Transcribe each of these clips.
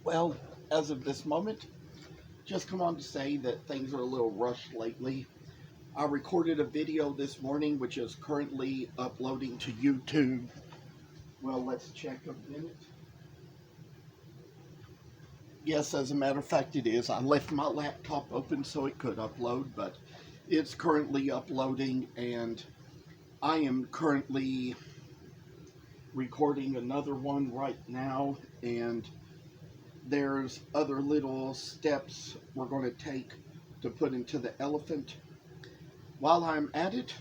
Well, as of this moment, just come on to say that things are a little rushed lately. I recorded a video this morning which is currently uploading to YouTube. Well, let's check a minute. Yes, as a matter of fact, it is. I left my laptop open so it could upload, but it's currently uploading, and I am currently recording another one right now, and there's other little steps we're going to take to put into the elephant. While I'm at it,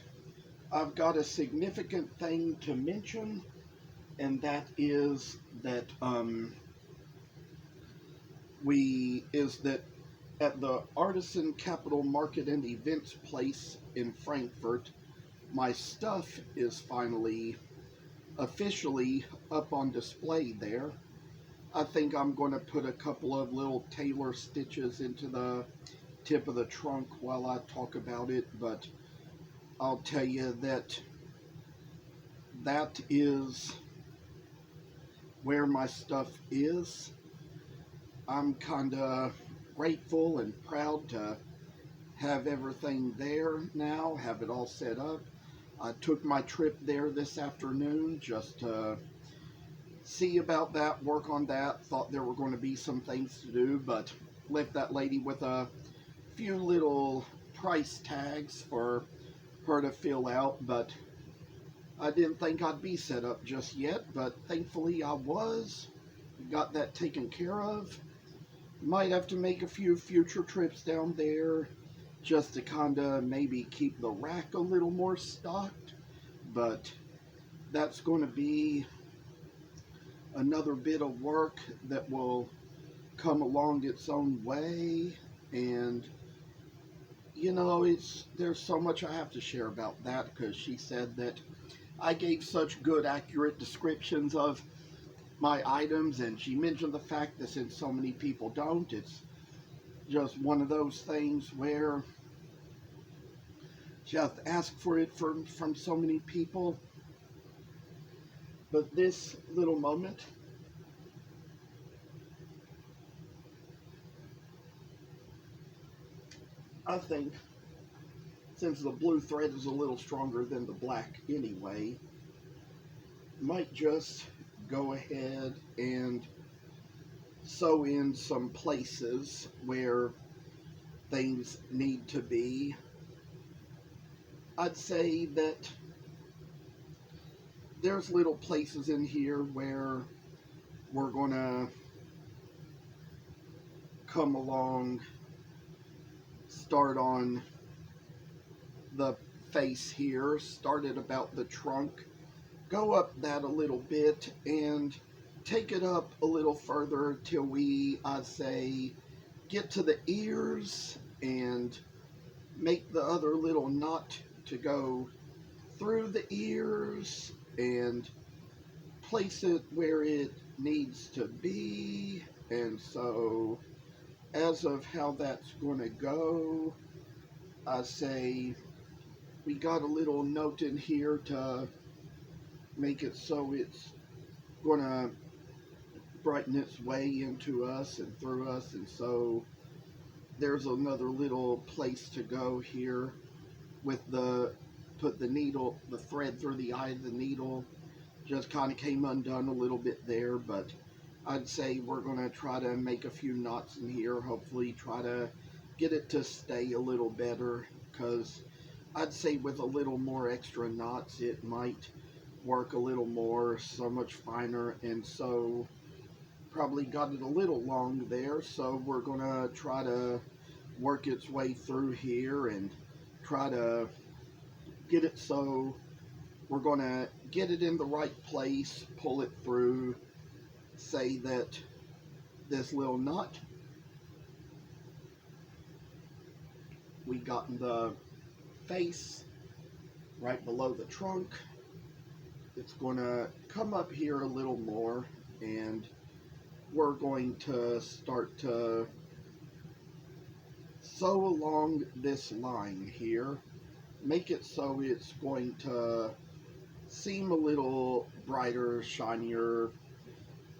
I've got a significant thing to mention, and that is that at the Artisan Capital Market and Events place in Frankfurt, my stuff is finally officially up on display there. I think I'm going to put a couple of little tailor stitches into the tip of the trunk while I talk about it, but I'll tell you that that is where my stuff is. I'm kind of grateful and proud to have everything there now, have it all set up. I took my trip there this afternoon just to see about that, work on that. Thought there were going to be some things to do, but left that lady with a few little price tags for her to fill out, but I didn't think I'd be set up just yet, but thankfully I was. Got that taken care of. Might have to make a few future trips down there just to kind of maybe keep the rack a little more stocked, but that's going to be another bit of work that will come along its own way. And there's so much I have to share about that, because she said that I gave such good accurate descriptions of my items, and she mentioned the fact that since so many people don't, it's just one of those things where she has to ask for it from so many people. But this little moment, I think, since the blue thread is a little stronger than the black anyway, might just go ahead and sew in some places where things need to be. I'd say that there's little places in here where we're going to come along, start on the face here, start at about the trunk, go up that a little bit, and take it up a little further till we, I'd say, get to the ears, and make the other little knot to go through the ears and place it where it needs to be. And so, as of how that's going to go, I say we got a little note in here to make it so it's going to brighten its way into us and through us. And so there's another little place to go here with put the thread through the eye of the needle. Just kind of came undone a little bit there, but I'd say we're going to try to make a few knots in here, hopefully try to get it to stay a little better, because I'd say with a little more extra knots it might work a little more, so much finer. And so probably got it a little long there, so we're going to try to work its way through here and try to get it so we're going to get it in the right place, pull it through, say that this little knot we got in the face right below the trunk. It's going to come up here a little more, and we're going to start to sew along this line here, make it so it's going to seem a little brighter, shinier,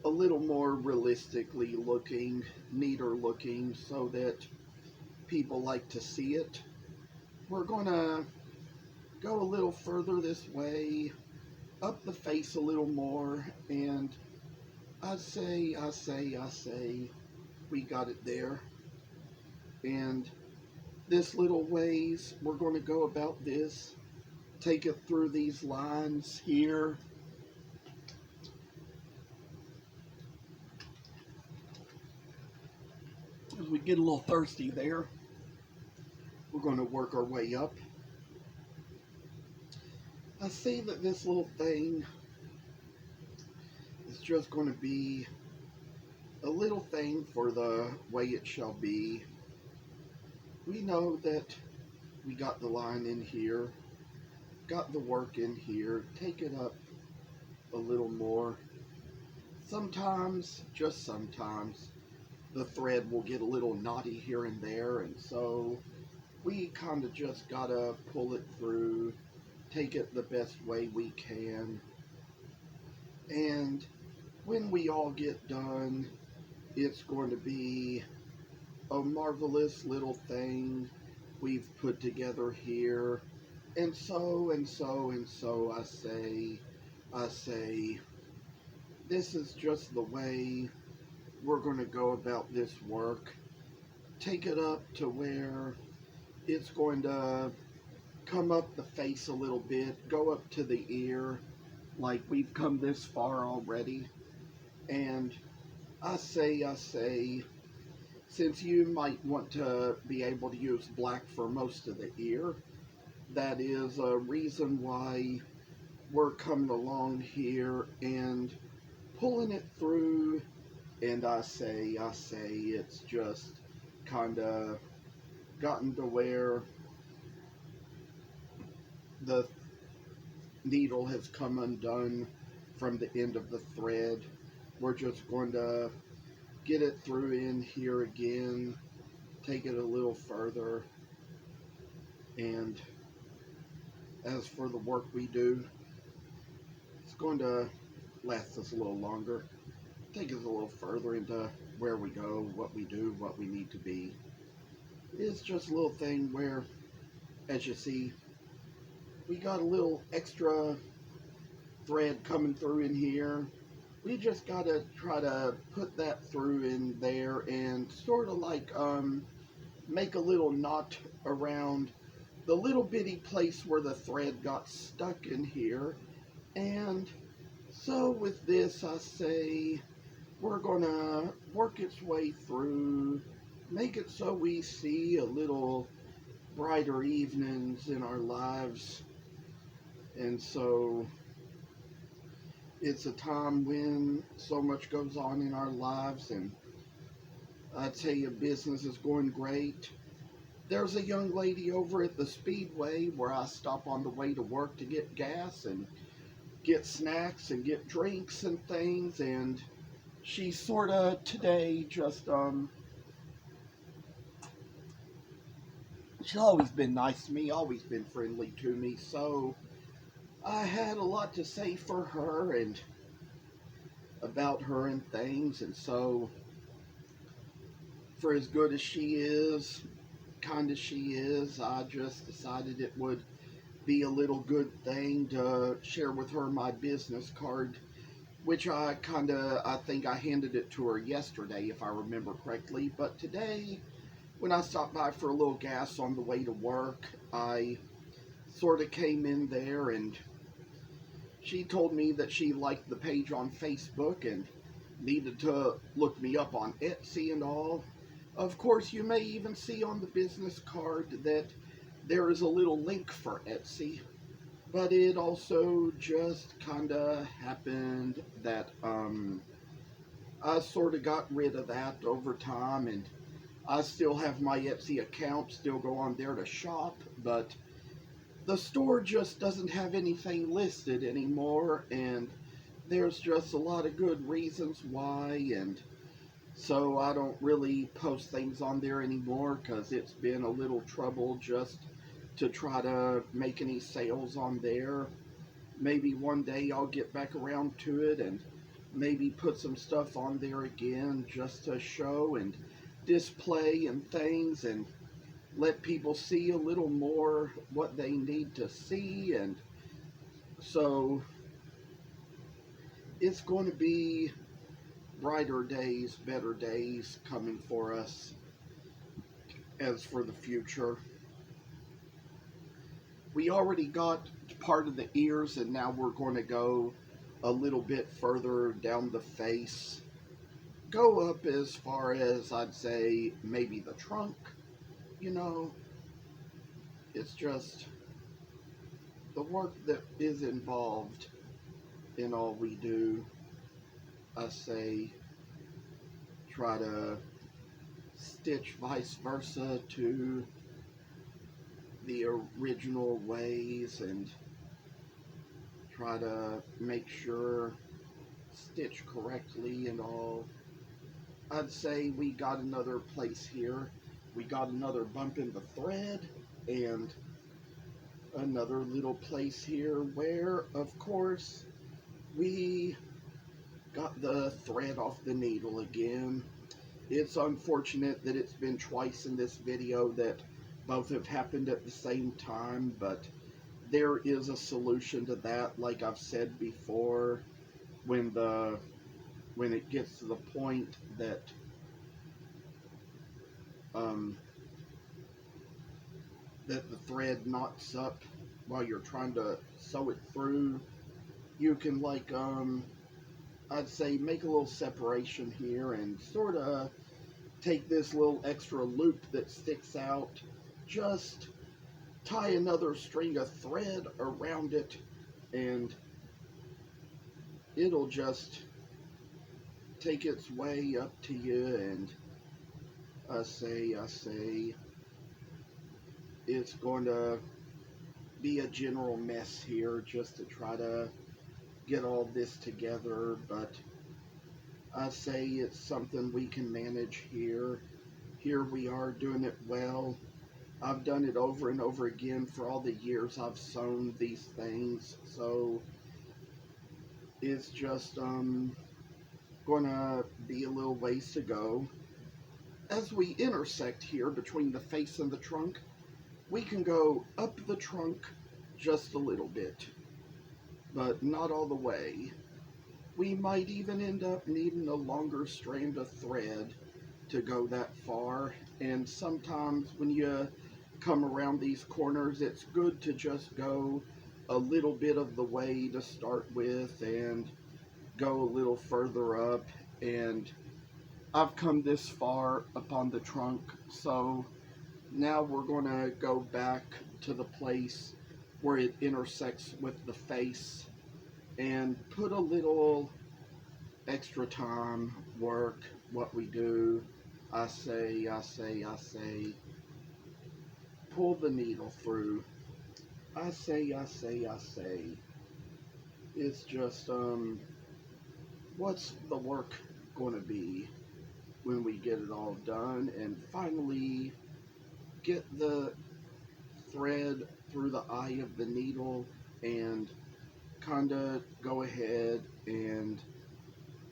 a little more realistically looking, neater looking, so that people like to see it. We're going to go a little further this way, up the face a little more, and I say, we got it there. And this little ways, we're going to go about this, take it through these lines here. As we get a little thirsty there, we're going to work our way up. I see that this little thing is just going to be a little thing for the way it shall be. We know that we got the line in here, got the work in here, take it up a little more. Sometimes, just sometimes, the thread will get a little knotty here and there, and so we kind of just gotta pull it through, take it the best way we can. And when we all get done, it's going to be a marvelous little thing we've put together here. And so, and so, and so, I say, this is just the way we're going to go about this work. Take it up to where it's going to come up the face a little bit, go up to the ear, like we've come this far already. And I say, since you might want to be able to use black for most of the ear, that is a reason why we're coming along here and pulling it through. And I say, it's just kind of gotten to where the needle has come undone from the end of the thread. We're just going to get it through in here again, take it a little further, and as for the work we do, it's going to last us a little longer, take us a little further into where we go, what we do, what we need to be. It's just a little thing where, as you see, we got a little extra thread coming through in here. We just got to try to put that through in there and sort of like make a little knot around the little bitty place where the thread got stuck in here. And so with this, I say we're gonna work its way through, make it so we see a little brighter evenings in our lives. And so it's a time when so much goes on in our lives, and I tell you, business is going great. There's a young lady over at the Speedway where I stop on the way to work to get gas and get snacks and get drinks and things, and she sort of today just, she's always been nice to me, always been friendly to me, so I had a lot to say for her and about her and things, and so for as good as she is, kind as she is, I just decided it would be a little good thing to share with her my business card, which I think I handed it to her yesterday, if I remember correctly, but today, when I stopped by for a little gas on the way to work, I sort of came in there, and she told me that she liked the page on Facebook and needed to look me up on Etsy and all. Of course, you may even see on the business card that there is a little link for Etsy, but it also just kind of happened that I sort of got rid of that over time, and I still have my Etsy account, still go on there to shop, but the store just doesn't have anything listed anymore, and there's just a lot of good reasons why, and so I don't really post things on there anymore because it's been a little trouble just to try to make any sales on there. Maybe one day I'll get back around to it and maybe put some stuff on there again just to show and display and things, and let people see a little more what they need to see. And so it's going to be brighter days, better days coming for us as for the future. We already got part of the ears, and now we're going to go a little bit further down the face. Go up as far as, I'd say, maybe the trunk. You know, it's just the work that is involved in all we do. I say try to stitch vice versa to the original ways, and try to make sure stitch correctly and all. I'd say we got another place here. We got another bump in the thread, and another little place here where, of course, we got the thread off the needle again. It's unfortunate that it's been twice in this video that both have happened at the same time, but there is a solution to that. Like I've said before, when it gets to the point that that the thread knots up while you're trying to sew it through, you can, like, I'd say make a little separation here and sort of take this little extra loop that sticks out, just tie another string of thread around it, and it'll just take its way up to you. And I say it's going to be a general mess here just to try to get all this together, but I say it's something we can manage here. Here we are doing it well. I've done it over and over again for all the years I've sewn these things, so it's just gonna be a little ways to go. As we intersect here between the face and the trunk, we can go up the trunk just a little bit, but not all the way. We might even end up needing a longer strand of thread to go that far, and sometimes when you come around these corners, it's good to just go a little bit of the way to start with and go a little further up. And I've come this far up on the trunk, so now we're going to go back to the place where it intersects with the face and put a little extra time, work, what we do. I say, pull the needle through. I say. It's just, what's the work going to be when we get it all done and finally get the thread through the eye of the needle and kind of go ahead and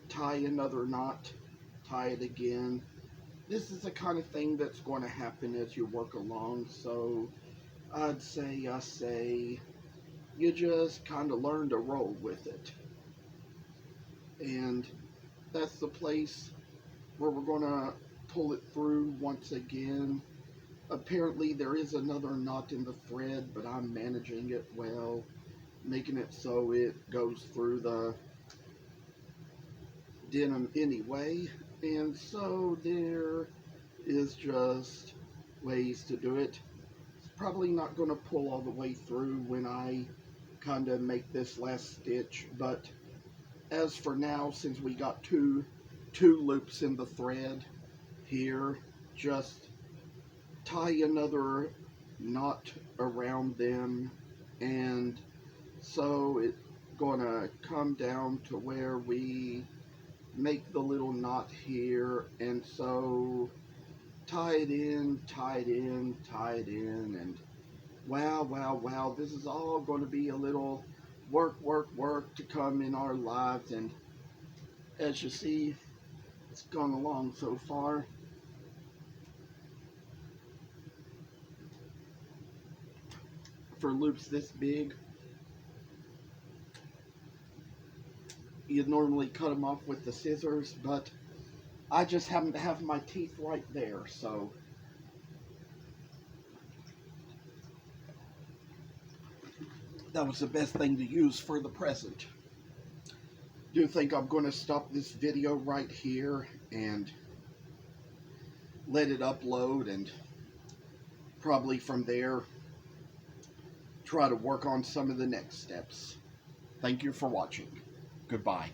tie another knot, tie it again. This is the kind of thing that's going to happen as you work along, so I'd say you just kind of learn to roll with it. And that's the place where we're going to pull it through once again. Apparently there is another knot in the thread, but I'm managing it well, making it so it goes through the denim anyway. And so there is just ways to do it. It's probably not going to pull all the way through when I kind of make this last stitch, but as for now, since we got two loops in the thread here, just tie another knot around them, and so it's gonna come down to where we make the little knot here, and so tie it in, and wow, this is all going to be a little work to come in our lives. And As you see, it's gone along so far. For loops this big, you'd normally cut them off with the scissors, but I just happen to have my teeth right there, so that was the best thing to use for the present. Do think I'm going to stop this video right here and let it upload, and probably from there try to work on some of the next steps. Thank you for watching. Goodbye.